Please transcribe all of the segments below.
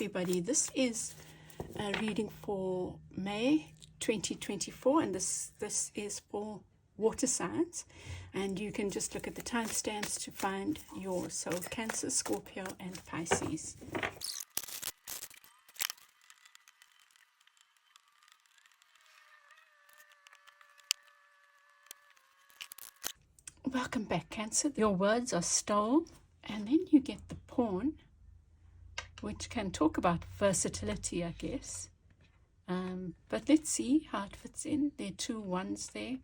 everybody. This is a reading for May 2024, and this is for water signs, and you can just look at the timestamps to find yours. So Cancer, Scorpio, and Pisces. Welcome back, Cancer. Your words are stole, and then you get the pawn, which can talk about versatility, I guess. But let's see how it fits in. There are 2 ones there.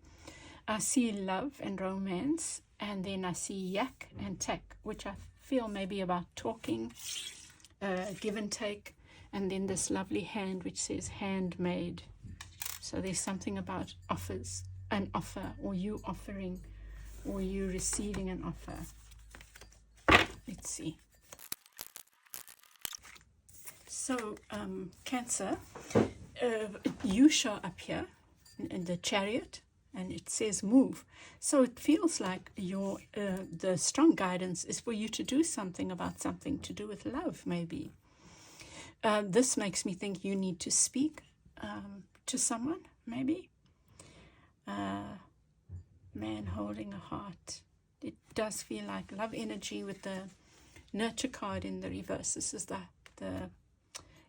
I see love and romance, and then I see yak and tak, which I feel maybe about talking, give and take, and then this lovely hand which says handmade. So there's something about offers, an offer, or you offering, or you receiving an offer. Let's see. So Cancer, you show up here in the Chariot, and it says move. So it feels like your the strong guidance is for you to do something about something to do with love, maybe. This makes me think you need to speak to someone, maybe. Man holding a heart. It does feel like love energy with the nurture card in the reverse. This is the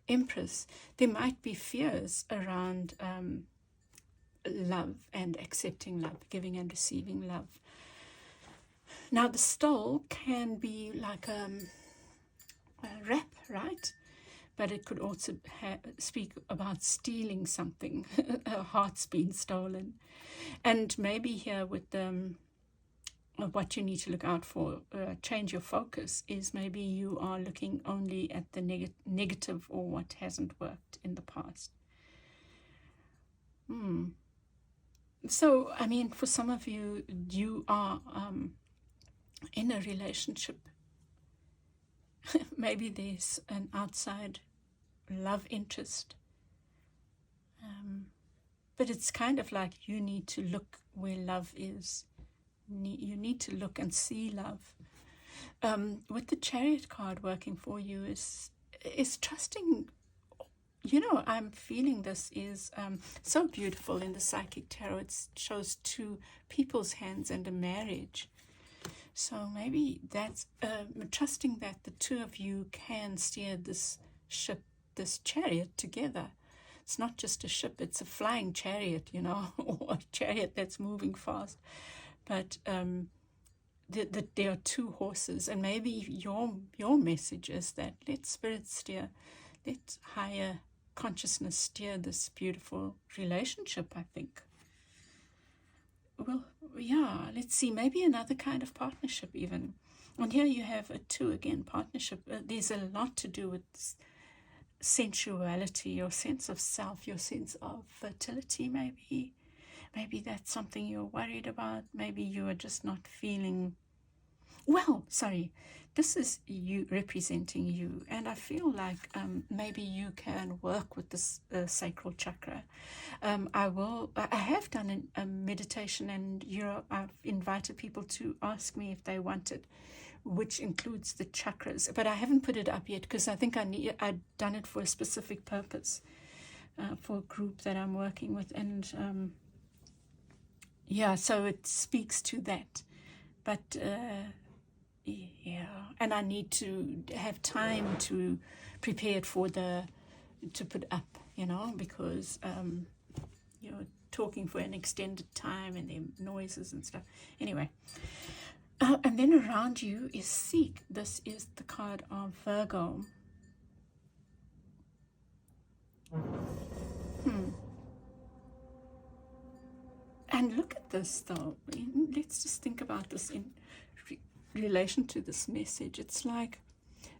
Empress. There might be fears around love and accepting love, giving and receiving love. Now the stole can be like a rap, right? But it could also speak about stealing something, a heart's been stolen. And maybe here with what you need to look out for, change your focus, is maybe you are looking only at the negative or what hasn't worked in the past. So, I mean, for some of you, you are in a relationship. Maybe there's an outside love interest. But it's kind of like you need to look where love is. You need to look and see love. With the Chariot card working for you is trusting. You know, I'm feeling this is so beautiful in the Psychic Tarot. It shows 2 people's hands and a marriage. So maybe that's trusting that the 2 of you can steer this ship, this chariot together. It's not just a ship, it's a flying chariot, you know, or a chariot that's moving fast. But there are 2 horses, and maybe your message is that let spirit steer, let higher consciousness steer this beautiful relationship, I think. Well, yeah, let's see, maybe another kind of partnership even. And here you have a 2 again, partnership. There's a lot to do with sensuality, your sense of self, your sense of fertility, maybe. Maybe that's something you're worried about. Maybe you are just not feeling well. Sorry, this is you representing you, and I feel like maybe you can work with this sacral chakra. I have done a meditation, and I've invited people to ask me if they want it, which includes the chakras, but I haven't put it up yet because I think I'd done it for a specific purpose, for a group that I'm working with, and yeah, so it speaks to that. But yeah, and I need to have time to prepare it to put up, you know, because you're talking for an extended time and there are noises and stuff. Anyway, and then around you is Seek. This is the card of Virgo. And look at this, though. Let's just think about this in relation to this message. It's like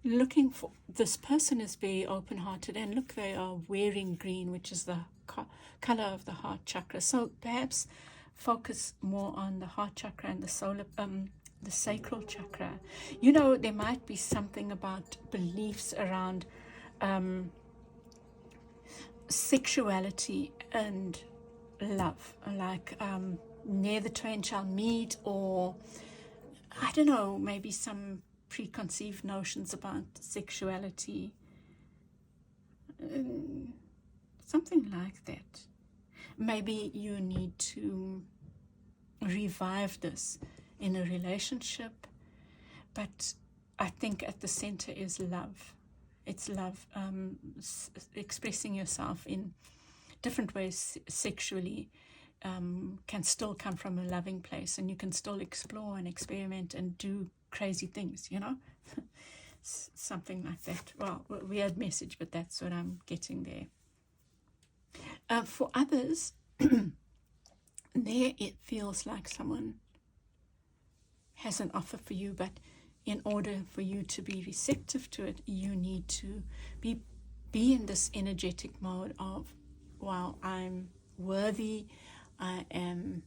looking for, this person is very open-hearted, and look, they are wearing green, which is the color of the heart chakra. So perhaps focus more on the heart chakra and the sacral chakra. You know, there might be something about beliefs around sexuality and love, like near the twain shall meet, or I don't know, maybe some preconceived notions about sexuality something like that. Maybe you need to revive this in a relationship, but I think at the center is love. It's love, expressing yourself in different ways sexually can still come from a loving place, and you can still explore and experiment and do crazy things, you know. Something like that. Well, weird message, but that's what I'm getting there. For others, there it feels like someone has an offer for you, but in order for you to be receptive to it, you need to be in this energetic mode of, wow, I'm worthy, I am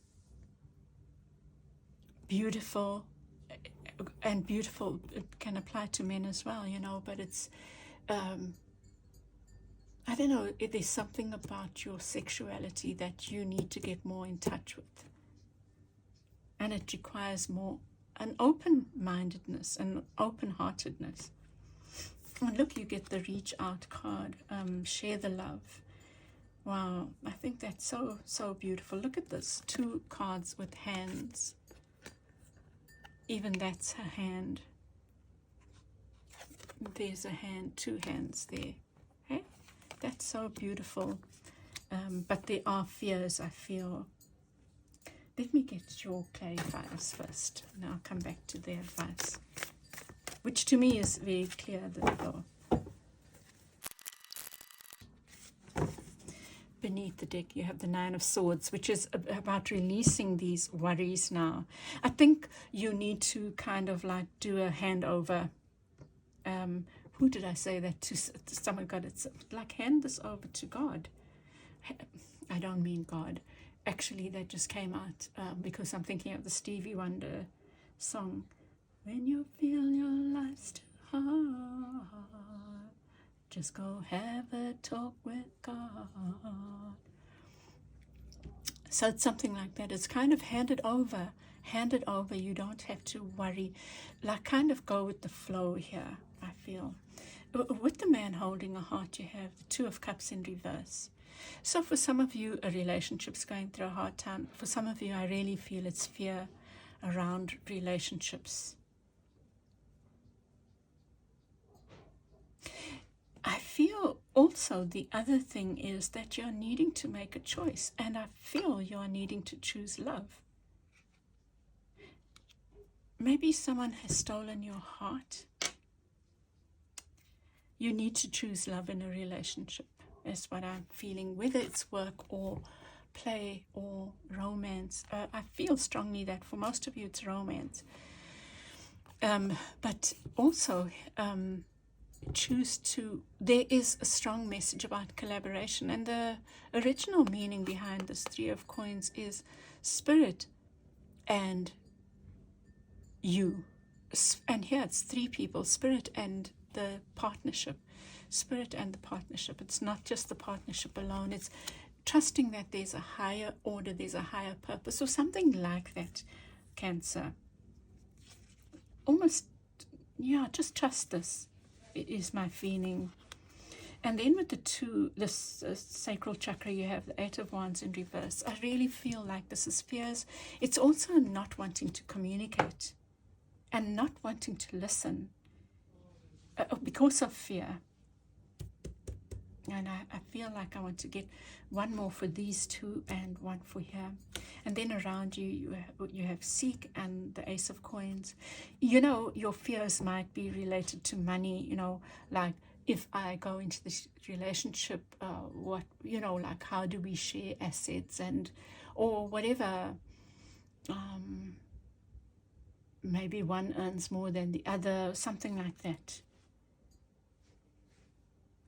beautiful. And beautiful, it can apply to men as well, you know, but it's I don't know, there's something about your sexuality that you need to get more in touch with, and it requires more an open-mindedness and open-heartedness. And look, you get the reach out card, share the love. Wow, I think that's so beautiful. Look at this, 2 cards with hands. Even that's a hand. There's a hand, 2 hands there. Okay? That's so beautiful. But there are fears, I feel. Let me get your clarifiers first, and I'll come back to the advice, which to me is very clear. Beneath the deck, you have the 9 of Swords, which is about releasing these worries now. I think you need to kind of like do a handover. Who did I say that to? Someone got it. Like, hand this over to God. I don't mean God. Actually, that just came out because I'm thinking of the Stevie Wonder song. When you feel your life's too hard, just go have a talk with God. So it's something like that. It's kind of hand it over. Hand it over. You don't have to worry. Like, kind of go with the flow here, I feel. With the man holding a heart, you have the 2 of Cups in reverse. So for some of you, a relationship's going through a hard time. For some of you, I really feel it's fear around relationships. I feel also the other thing is that you're needing to make a choice, and I feel you're needing to choose love. Maybe someone has stolen your heart. You need to choose love in a relationship. That's what I'm feeling, whether it's work or play or romance. I feel strongly that for most of you it's romance. But also choose to, there is a strong message about collaboration. And the original meaning behind this 3 of Coins is spirit and you. And here it's 3 people, spirit and the partnership. Spirit and the partnership. It's not just the partnership alone. It's trusting that there's a higher order, there's a higher purpose, or something like that, Cancer. Almost, yeah, just trust this, is my feeling. And then with the 2, this sacral chakra, you have the 8 of Wands in reverse. I really feel like this is fears. It's also not wanting to communicate and not wanting to listen because of fear. And I feel like I want to get one more for these 2 and one for here. And then around you, you have Seek and the Ace of Coins. You know, your fears might be related to money, you know, like if I go into this relationship, what, you know, like how do we share assets and, or whatever. Maybe one earns more than the other, something like that.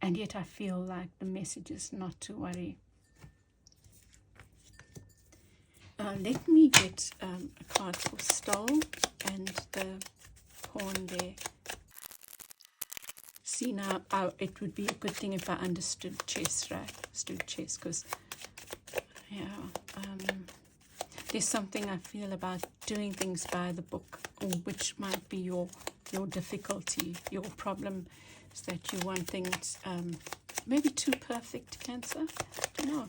And yet I feel like the message is not to worry. Let me get a card for Stole and the pawn there. See, now it would be a good thing if I understood chess, right? Stood chess, because, yeah, there's something I feel about doing things by the book, or which might be your difficulty, your problem. Is that you want things maybe too perfect, Cancer. I don't know.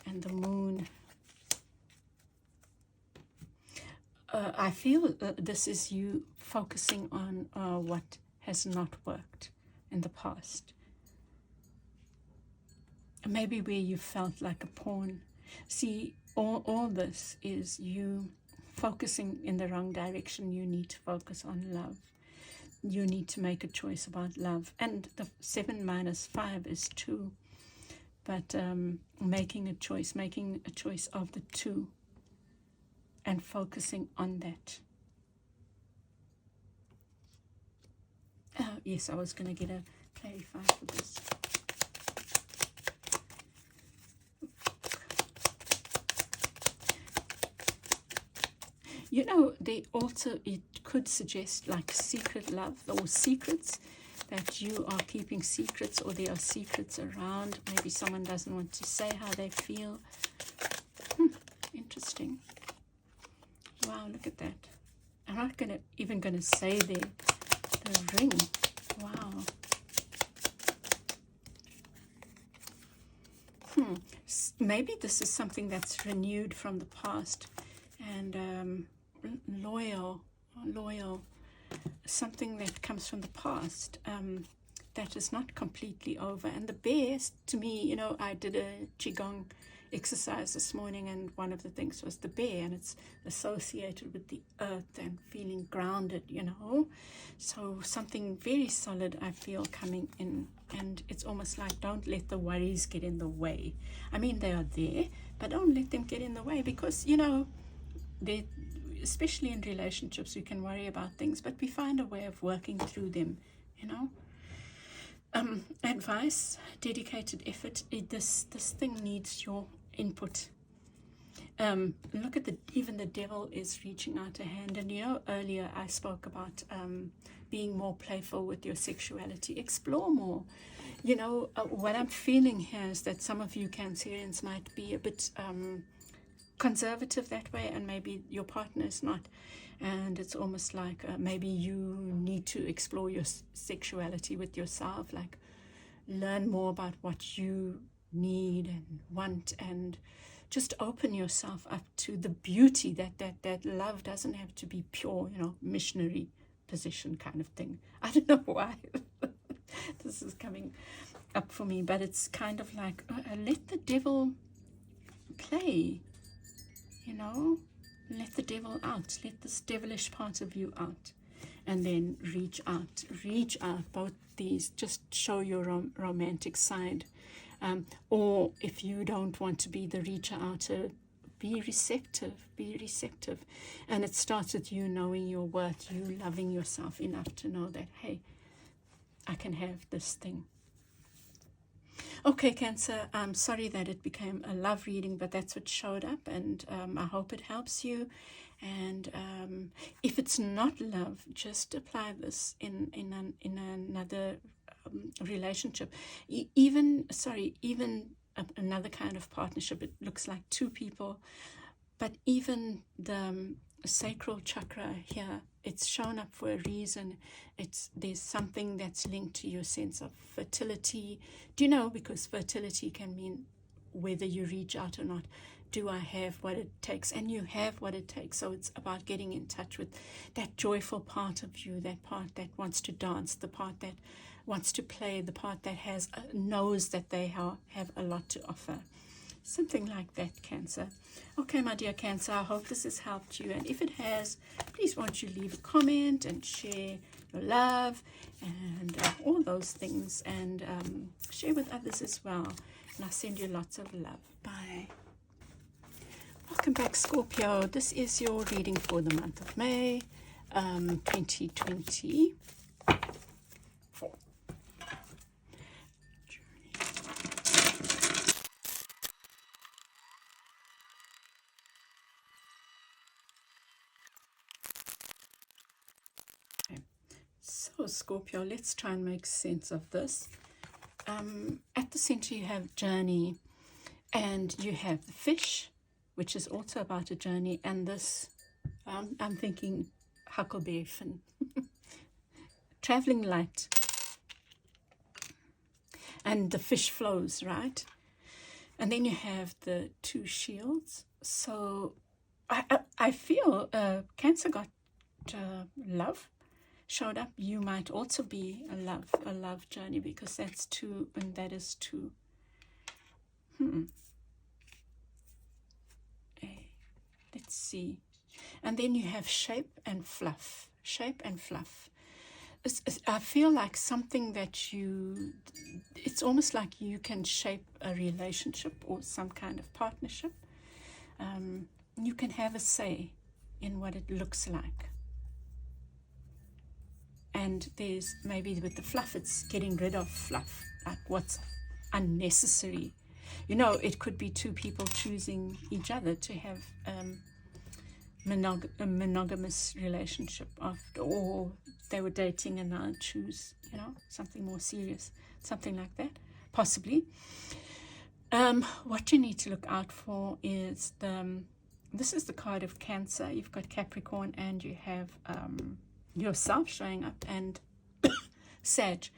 And the Moon. I feel this is you focusing on what has not worked in the past. Maybe where you felt like a pawn. See, all this is you focusing in the wrong direction. You need to focus on love. You need to make a choice about love. And the 7 minus 5 is 2. But making a choice of the 2 and focusing on that. Yes, I was going to get a clarify for this. You know, they also, it could suggest like secret love or secrets, that you are keeping secrets, or there are secrets around. Maybe someone doesn't want to say how they feel. Interesting. Wow, look at that. I'm not even going to say the ring. Wow. Maybe this is something that's renewed from the past, and loyal, something that comes from the past, that is not completely over. And the bear, to me, you know, I did a Qigong exercise this morning, and one of the things was the bear, and it's associated with the earth and feeling grounded, you know. So something very solid I feel coming in, and it's almost like, don't let the worries get in the way. I mean, they are there, but don't let them get in the way, because, you know, they, especially in relationships, we can worry about things, but we find a way of working through them, you know. Advice, dedicated effort. This thing needs your input. Look at even the devil is reaching out a hand. And you know, earlier I spoke about being more playful with your sexuality. Explore more. You know, what I'm feeling here is that some of you Cancerians might be a bit conservative that way, and maybe your partner is not. And it's almost like maybe you need to explore your sexuality with yourself, like learn more about what you need and want, and just open yourself up to the beauty that love doesn't have to be pure, you know, missionary position kind of thing. I don't know why this is coming up for me, but it's kind of like let the devil play, you know. Let the devil out. Let this devilish part of you out. And then reach out. Reach out. Both these. Just show your romantic side. Or if you don't want to be the reacher-outer, be receptive. Be receptive. And it starts with you knowing your worth. You loving yourself enough to know that, hey, I can have this thing. Okay, Cancer, I'm sorry that it became a love reading, but that's what showed up, and I hope it helps you. And if it's not love, just apply this in another relationship. Even another kind of partnership. It looks like 2 people, but even the sacral chakra here, it's shown up for a reason. There's something that's linked to your sense of fertility. Do you know, because fertility can mean whether you reach out or not. Do I have what it takes? And you have what it takes. So it's about getting in touch with that joyful part of you, that part that wants to dance, the part that wants to play, the part that knows that they have a lot to offer. Something like that, Cancer. Okay, my dear Cancer, I hope this has helped you. And if it has, please won't you leave a comment and share your love and all those things, and share with others as well. And I send you lots of love. Bye. Welcome back, Scorpio. This is your reading for the month of May 2020. So Scorpio, let's try and make sense of this. At the center you have journey, and you have the fish, which is also about a journey, and this, I'm thinking huckleberry fin, traveling light. and the fish flows, right? And then you have the two shields. So I feel Cancer got love showed up. You might also be a love journey, because that's two, and that is two. Let's see. And then you have shape and fluff. Shape and fluff. I feel like something that it's almost like you can shape a relationship or some kind of partnership. You can have a say in what it looks like. And there's maybe with the fluff, it's getting rid of fluff, like what's unnecessary. You know, it could be two people choosing each other to have a monogamous relationship, or they were dating and now choose, you know, something more serious, something like that, possibly. What you need to look out for is this is the card of Cancer. You've got Capricorn, and you have yourself showing up, and Sag.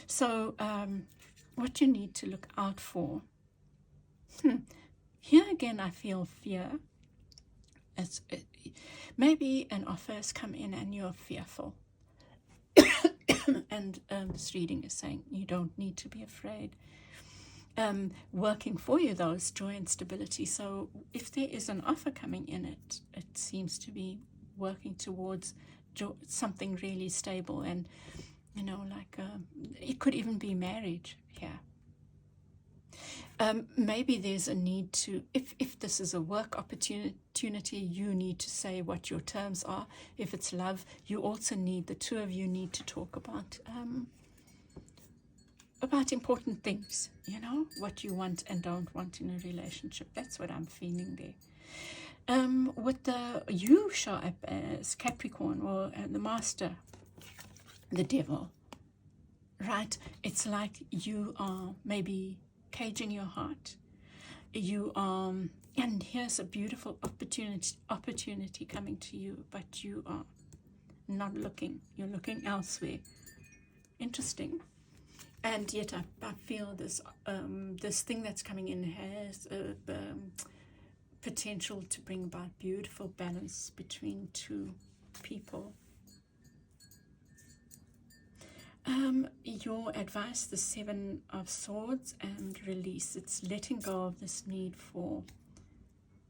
So what you need to look out for, here again I feel fear. Maybe an offer has come in and you're fearful. And this reading is saying you don't need to be afraid. Working for you, though, is joy and stability. So if there is an offer coming in, it seems to be working towards something really stable. And, you know, like it could even be marriage here. Maybe there's a need to, if this is a work opportunity, you need to say what your terms are. If it's love, you also need, the two of you need to talk about important things, you know, what you want and don't want in a relationship. That's what I'm feeling there. With you show up as Capricorn, or the Master, the Devil, right? It's like you are maybe caging your heart. You and here's a beautiful opportunity coming to you, but you are not looking. You're looking elsewhere. Interesting. And yet I feel this this thing that's coming in has potential to bring about beautiful balance between two people. Your advice, the Seven of Swords and release. It's letting go of this need for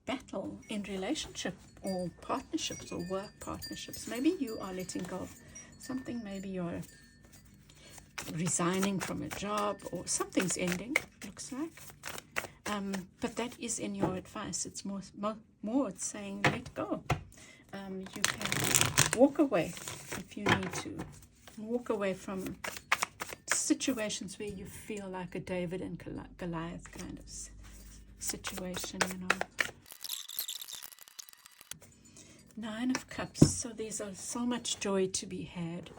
battle in relationship or partnerships or work partnerships. Maybe you are letting go of something. Maybe you're resigning from a job, or something's ending, looks like. But that is in your advice. It's more it's saying let go. You can walk away if you need to. Walk away from situations where you feel like a David and Goliath kind of situation, you know. Nine of Cups. So there's so much joy to be had.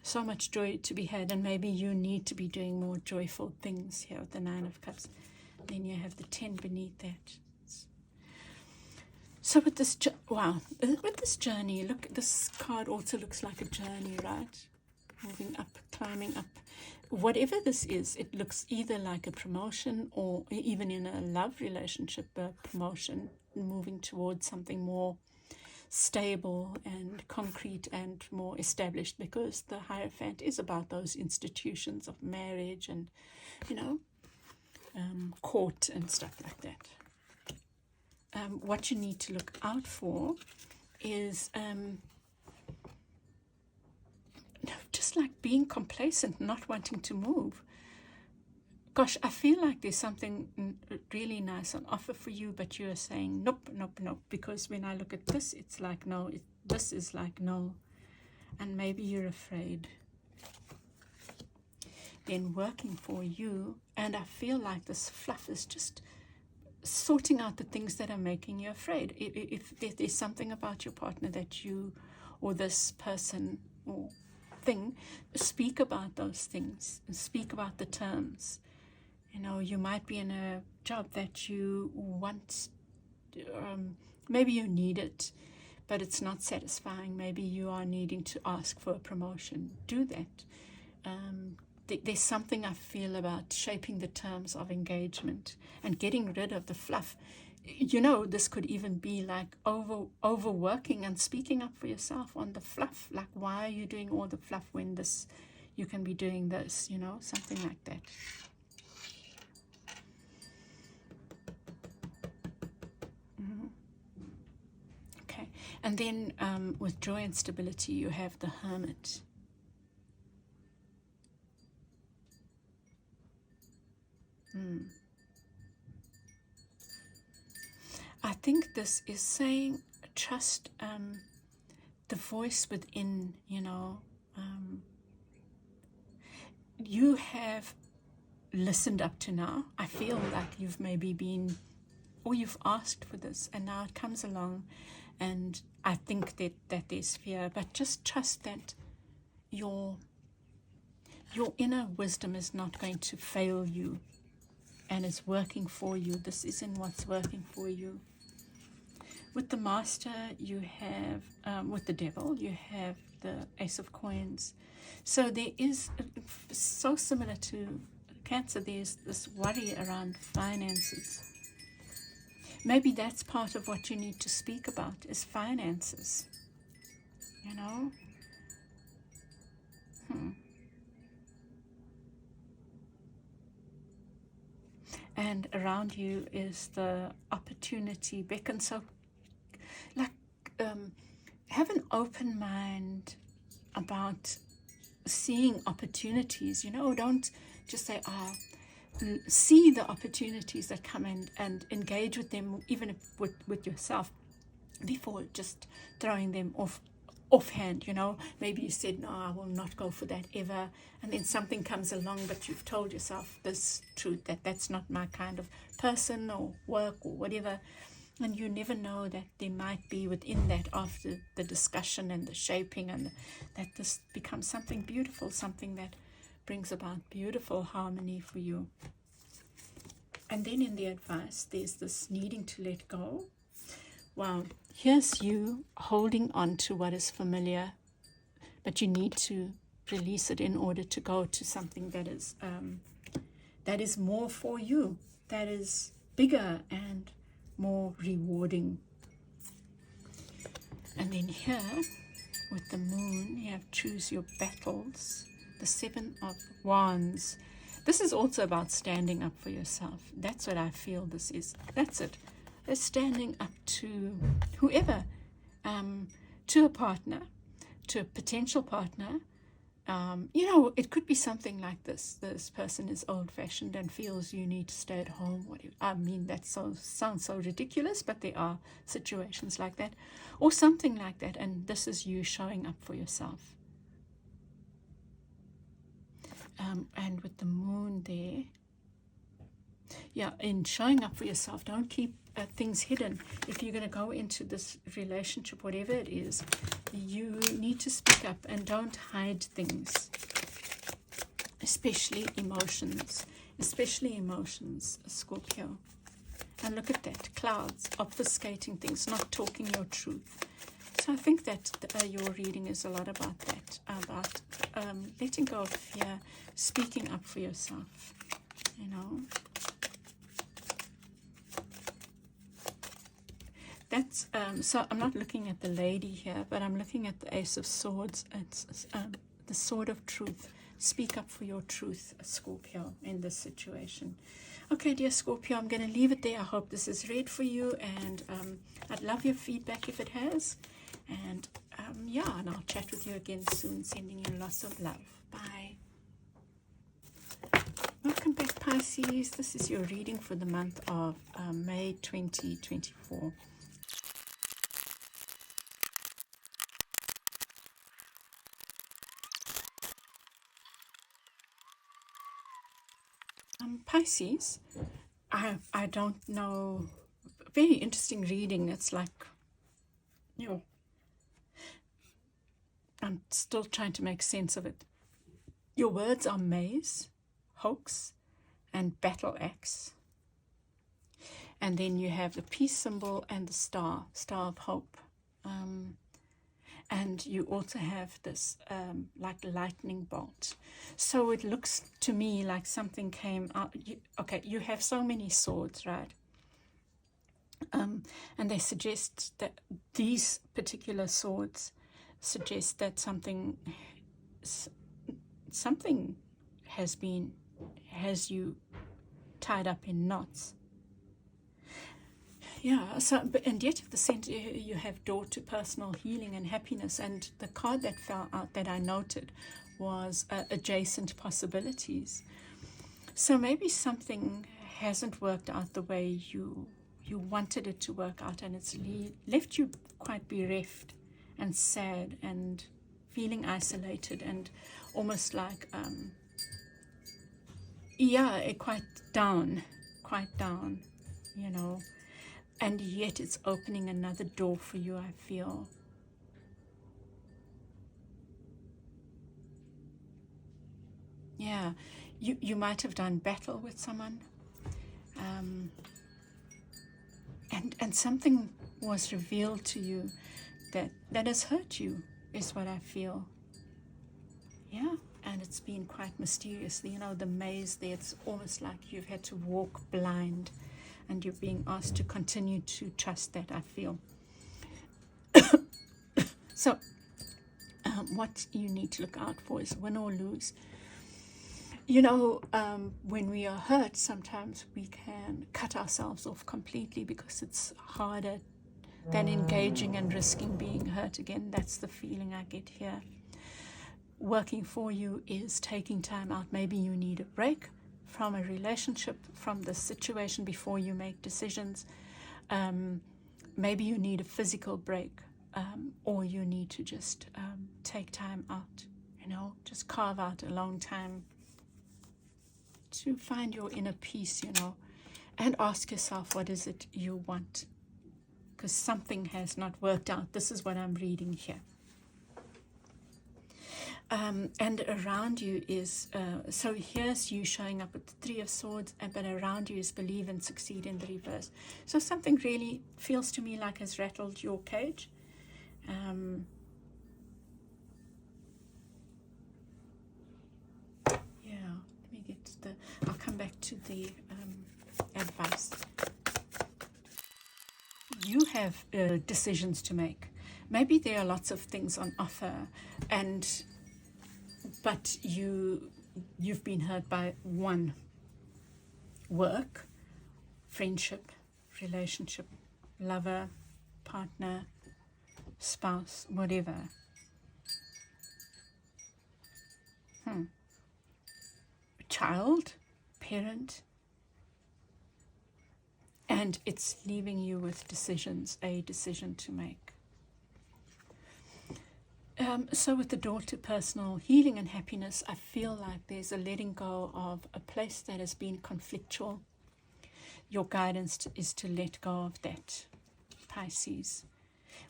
So much joy to be had, and maybe you need to be doing more joyful things here with the Nine of Cups. Then you have the 10 beneath that. So with this, with this journey, look, this card also looks like a journey, right? Moving up, climbing up. Whatever this is, it looks either like a promotion, or even in a love relationship, a promotion, moving towards something more stable and concrete and more established, because the Hierophant is about those institutions of marriage and, you know, court and stuff like that. What you need to look out for is just like being complacent, not wanting to move. Gosh, I feel like there's something really nice on offer for you, but you're saying nope, nope, nope, because when I look at this, it's like no, this is like no, and maybe you're afraid. Then working for you, and I feel like this fluff is just sorting out the things that are making you afraid. If there's something about your partner that you, or this person or thing, speak about those things, speak about the terms. You know, you might be in a job that you want, maybe you need it, but it's not satisfying. Maybe you are needing to ask for a promotion. Do that. there's something I feel about shaping the terms of engagement and getting rid of the fluff. You know, this could even be like overworking and speaking up for yourself on the fluff. Like, why are you doing all the fluff when this, you can be doing this, you know, something like that. Okay, and then with joy and stability, you have the Hermit. I think this is saying trust the voice within, you know. You have listened up to now. I feel like you've maybe been, or you've asked for this, and now it comes along, and I think that there's fear, but just trust that your inner wisdom is not going to fail you, and it's working for you. This isn't what's working for you. With the Master, you have, with the Devil, you have the Ace of Coins. So there is, so similar to Cancer, there's this worry around finances. Maybe that's part of what you need to speak about, is finances. You know? And around you is the opportunity beckon. So, like, have an open mind about seeing opportunities. You know, don't just say, see the opportunities that come in and engage with them, even if with yourself, before just throwing them offhand. You know, maybe you said, no, I will not go for that ever, and then something comes along, but you've told yourself this truth, that that's not my kind of person or work or whatever. And you never know that there might be within that, after the discussion and the shaping, and that this becomes something beautiful, something that brings about beautiful harmony for you. And then in the advice, there's this needing to let go. Wow, here's you holding on to what is familiar, but you need to release it in order to go to something that is more for you, that is bigger and more rewarding. And then here, with the Moon, you have choose your battles, the Seven of Wands. This is also about standing up for yourself. That's what I feel this is. That's it. It's standing up to whoever, to a partner, to a potential partner. You know, it could be something like this. This person is old-fashioned and feels you need to stay at home. I mean, that sounds so ridiculous, but there are situations like that. Or something like that, and this is you showing up for yourself. And with the Moon there, yeah, in showing up for yourself, don't keep things hidden. If you're going to go into this relationship, whatever it is, you need to speak up and don't hide things, especially emotions, Scorpio. And look at that, clouds, obfuscating things, not talking your truth. So I think that your reading is a lot about that, about letting go of fear, speaking up for yourself, you know. That's so I'm not looking at the lady here, but I'm looking at the Ace of Swords. It's the Sword of Truth. Speak up for your truth, Scorpio, in this situation. Okay, dear Scorpio, I'm going to leave it there. I hope this is read for you, and I'd love your feedback if it has. And yeah, and I'll chat with you again soon, sending you lots of love. Bye. Welcome back, Pisces. This is your reading for the month of May 2024. Pisces, I don't know, very interesting reading. It's like, you know, I'm still trying to make sense of it. Your words are maze, hoax, and battle axe. And then you have the peace symbol and the star of hope. And you also have this like lightning bolt. So it looks to me like something came out. Okay, you have so many swords, right? And they suggest that these particular swords suggest that something has you tied up in knots. Yeah, so, and yet at the center you have door to personal healing and happiness, and the card that fell out that I noted was adjacent possibilities. So maybe something hasn't worked out the way you wanted it to work out, and it's left you quite bereft and sad and feeling isolated and almost like quite down, you know. And yet it's opening another door for you, I feel. Yeah, you might have done battle with someone. And something was revealed to you that has hurt you, is what I feel. Yeah, and it's been quite mysterious. You know, the maze there, it's almost like you've had to walk blind, and you're being asked to continue to trust that, I feel. So what you need to look out for is win or lose. You know, when we are hurt, sometimes we can cut ourselves off completely because it's harder than engaging and risking being hurt again. That's the feeling I get here. Working for you is taking time out. Maybe you need a break from a relationship, from the situation before you make decisions. Maybe you need a physical break, or you need to just take time out, you know, just carve out a long time to find your inner peace, you know, and ask yourself, what is it you want? Because something has not worked out. This is what I'm reading here. And around you is, so here's you showing up with the Three of Swords, but around you is believe and succeed in the reverse. So something really feels to me like has rattled your cage. Yeah, let me get to I'll come back to the advice. You have decisions to make. Maybe there are lots of things on offer, but you've been hurt by one: work, friendship, relationship, lover, partner, spouse, whatever. Child, parent, and it's leaving you with a decision to make. So with the door to personal healing and happiness, I feel like there's a letting go of a place that has been conflictual. Your guidance is to let go of that, Pisces.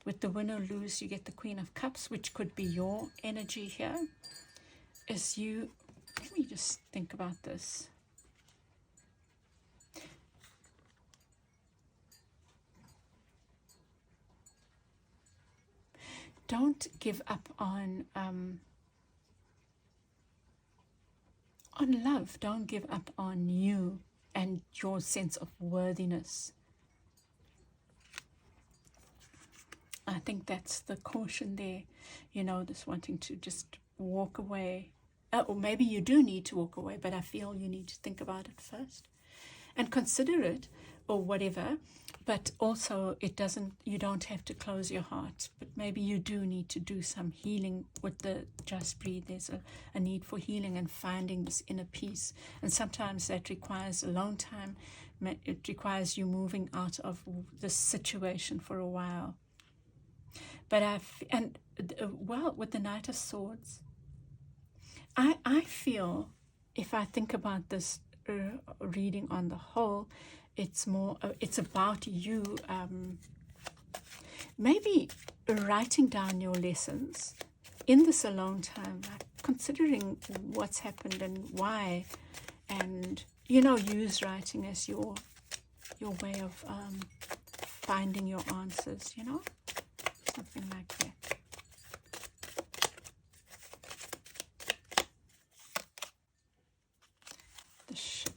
With the win or lose, you get the Queen of Cups, which could be your energy here. Let me just think about this. Don't give up on love. Don't give up on you and your sense of worthiness. I think that's the caution there. You know, this wanting to just walk away. Or maybe you do need to walk away, but I feel you need to think about it first and consider it or whatever. But also you don't have to close your heart, but maybe you do need to do some healing with the Just Breathe. There's a need for healing and finding this inner peace. And sometimes that requires alone time. It requires you moving out of this situation for a while. But with the Knight of Swords, I feel, if I think about this reading on the whole, it's about you maybe writing down your lessons in this alone time, like considering what's happened and why, and use writing as your way of finding your answers, something like that. the ship.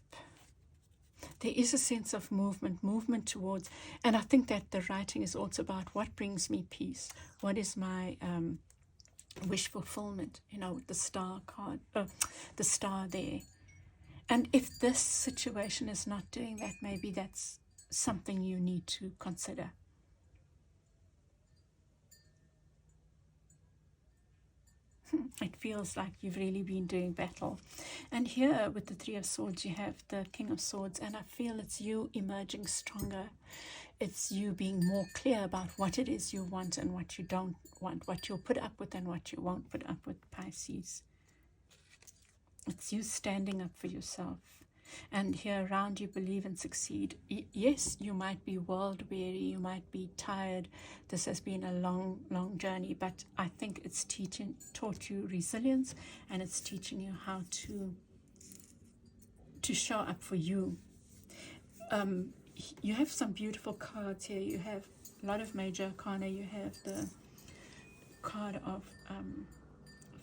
There is a sense of movement towards, and I think that the writing is also about what brings me peace. What is my wish fulfillment? You know, the star card, the star there. And if this situation is not doing that, maybe that's something you need to consider. It feels like you've really been doing battle. And here with the Three of Swords, you have the King of Swords, and I feel it's you emerging stronger. It's you being more clear about what it is you want and what you don't want, what you'll put up with and what you won't put up with, Pisces. It's you standing up for yourself. And here around you, believe and succeed. Yes, you might be world weary, you might be tired. This has been a long journey, but I think it's taught you resilience, and it's teaching you how to show up for you. You have some beautiful cards here. You have a lot of major arcana. You have the card of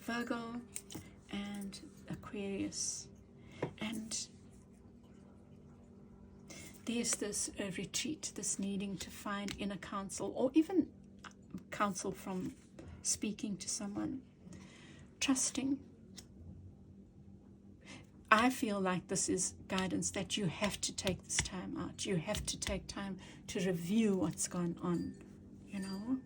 Virgo and Aquarius, and there's this retreat, this needing to find inner counsel, or even counsel from speaking to someone, trusting. I feel like this is guidance that you have to take this time out. You have to take time to review what's gone on, you know.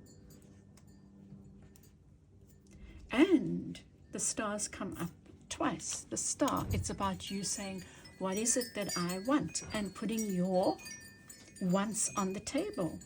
And the stars come up twice. The star, it's about you saying, what is it that I want? And putting your wants on the table.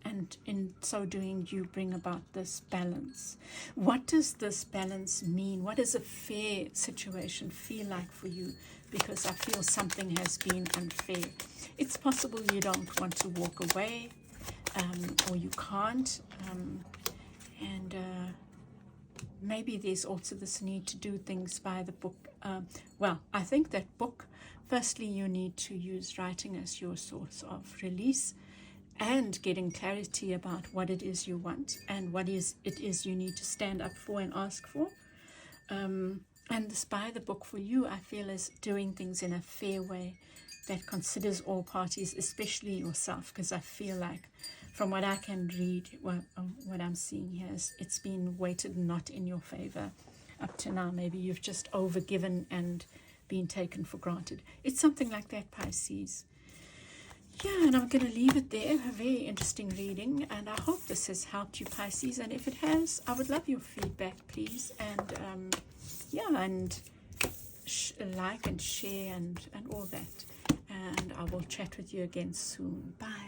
And in so doing, you bring about this balance. What does this balance mean? What does a fair situation feel like for you? Because I feel something has been unfair. It's possible you don't want to walk away, or you can't. Maybe there's also this need to do things by the book. Well, I think that book, firstly, you need to use writing as your source of release and getting clarity about what it is you want and what it is you need to stand up for and ask for. And this by the book for you, I feel, is doing things in a fair way that considers all parties, especially yourself, because I feel like from what I can read, what I'm seeing here is it's been weighted not in your favor up to now. Maybe you've just overgiven and been taken for granted. It's something like that, Pisces. Yeah, and I'm going to leave it there. A very interesting reading, and I hope this has helped you, Pisces. And if it has, I would love your feedback, please. And like and share and all that. And I will chat with you again soon. Bye.